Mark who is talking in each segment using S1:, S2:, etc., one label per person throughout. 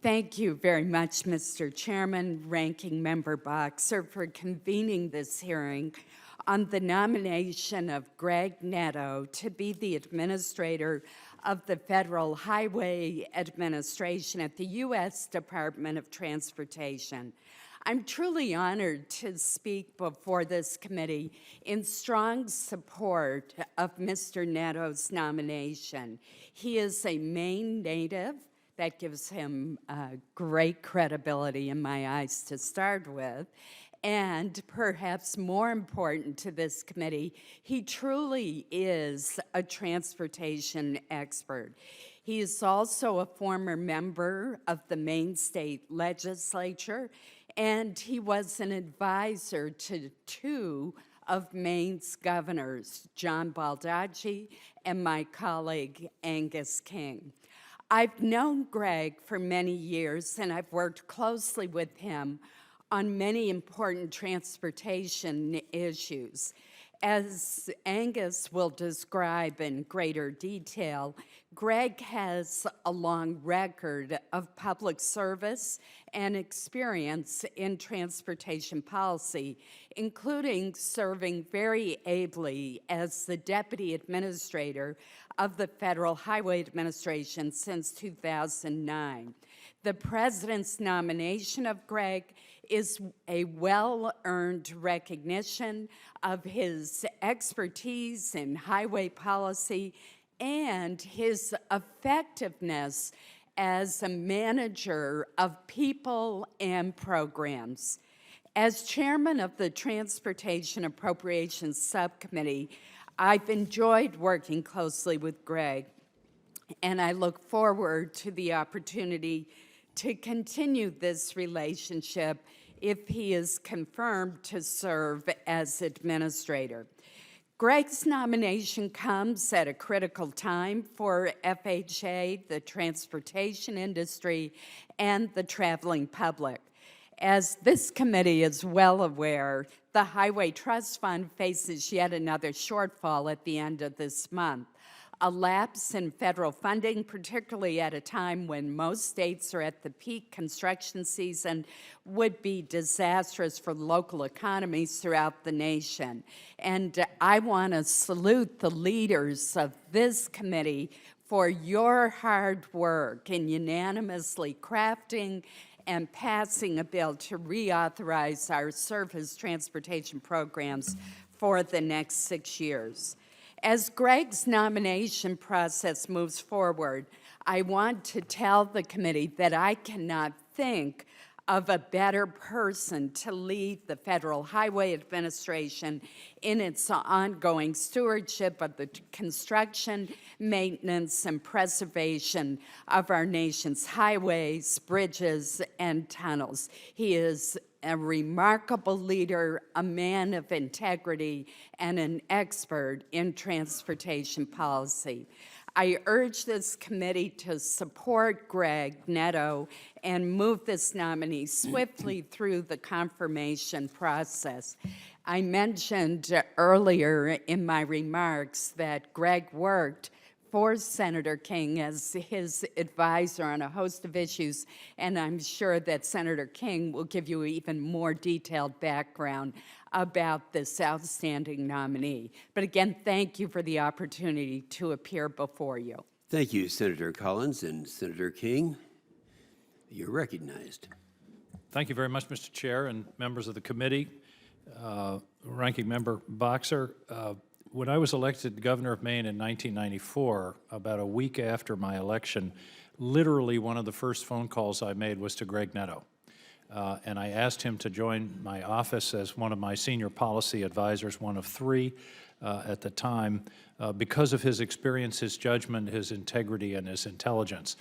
S1: Thank you very much, Mr. Chairman, Ranking Member Boxer, for convening this hearing on the nomination of Greg Nadeau to be the administrator of the Federal Highway Administration at the U.S. Department of Transportation. I'm truly honored to speak before this committee in strong support of Mr. Nadeau's nomination. He is a Maine native. That gives him great credibility in my eyes to start with. And perhaps more important to this committee, he truly is a transportation expert. He is also a former member of the Maine State Legislature, and he was an advisor to two of Maine's governors, John Baldacci and my colleague Angus King. I've known Greg for many years, and I've worked closely with him on many important transportation issues. As Angus will describe in greater detail, Greg has a long record of public service and experience in transportation policy, including serving very ably as the Deputy Administrator of the Federal Highway Administration since 2009. The President's nomination of Greg is a well-earned recognition of his expertise in highway policy and his effectiveness as a manager of people and programs. As chairman of the Transportation Appropriations Subcommittee, I've enjoyed working closely with Greg, and I look forward to the opportunity to continue this relationship if he is confirmed to serve as administrator. Greg's nomination comes at a critical time for FHA, the transportation industry, and the traveling public. As this committee is well aware, the Highway Trust Fund faces yet another shortfall at the end of this month. A lapse in federal funding, particularly at a time when most states are at the peak construction season, would be disastrous for local economies throughout the nation. And I want to salute the leaders of this committee for your hard work in unanimously crafting and passing a bill to reauthorize our surface transportation programs for the next 6 years. As Greg's nomination process moves forward, I want to tell the committee that I cannot think of a better person to lead the Federal Highway Administration in its ongoing stewardship of the construction, maintenance, and preservation of our nation's highways, bridges, and tunnels. He is a remarkable leader, a man of integrity, and an expert in transportation policy. I urge this committee to support Greg Nadeau and move this nominee swiftly through the confirmation process. I mentioned earlier in my remarks that Greg worked for Senator King as his advisor on a host of issues, and I'm sure that Senator King will give you even more detailed background about this outstanding nominee. But again, thank you for the opportunity to appear before you.
S2: Thank you, Senator Collins and Senator King. You're recognized.
S3: Thank you very much, Mr. Chair and members of the committee. Ranking Member Boxer, when I was elected governor of Maine in 1994, about a week after my election, literally one of the first phone calls I made was to Greg Nadeau. And I asked him to join my office as one of my senior policy advisors, one of three at the time, because of his experience, his judgment, his integrity, and his intelligence.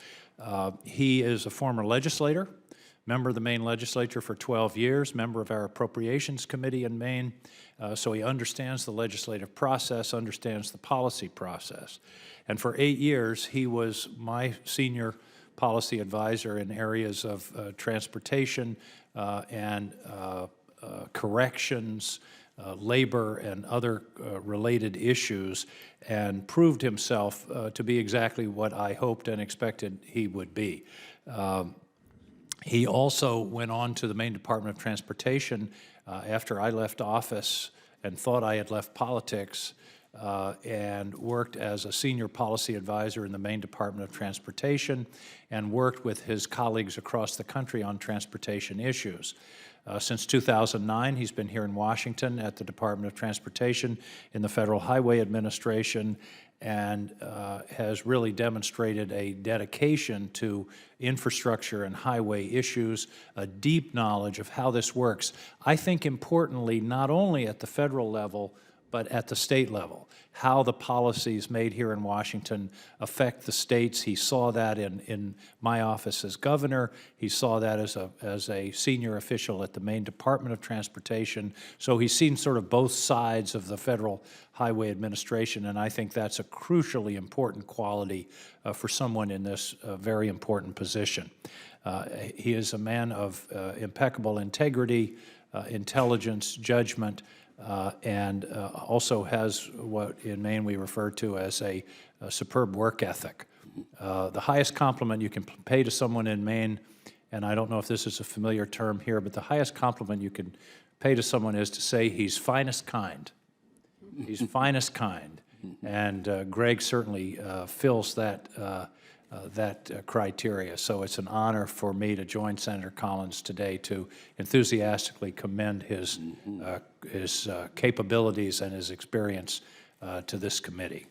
S3: He is a former legislator, member of the Maine legislature for 12 years, member of our Appropriations Committee in Maine, so he understands the legislative process, understands the policy process. And for 8 years, he was my senior policy advisor in areas of transportation and corrections, labor, and other related issues, and proved himself to be exactly what I hoped and expected he would be. He also went on to the Maine Department of Transportation after I left office and thought I had left politics, and worked as a senior policy advisor in the Maine Department of Transportation and worked with his colleagues across the country on transportation issues. Since 2009, he's been here in Washington at the Department of Transportation in the Federal Highway Administration, and has really demonstrated a dedication to infrastructure and highway issues, a deep knowledge of how this works. I think importantly, not only at the federal level, but at the state level, how the policies made here in Washington affect the states. He saw that in my office as governor. He saw that as a senior official at the Maine Department of Transportation. So he's seen sort of both sides of the Federal Highway Administration, and I think that's a crucially important quality for someone in this very important position. He is a man of impeccable integrity, intelligence, judgment, and also has what in Maine we refer to as a superb work ethic. The highest compliment you can pay to someone in Maine, and I don't know if this is a familiar term here, but the highest compliment you can pay to someone is to say he's finest kind. He's finest kind. And Greg certainly fills that criteria. So it's an honor for me to join Senator Collins today to enthusiastically commend his capabilities and his experience to this committee.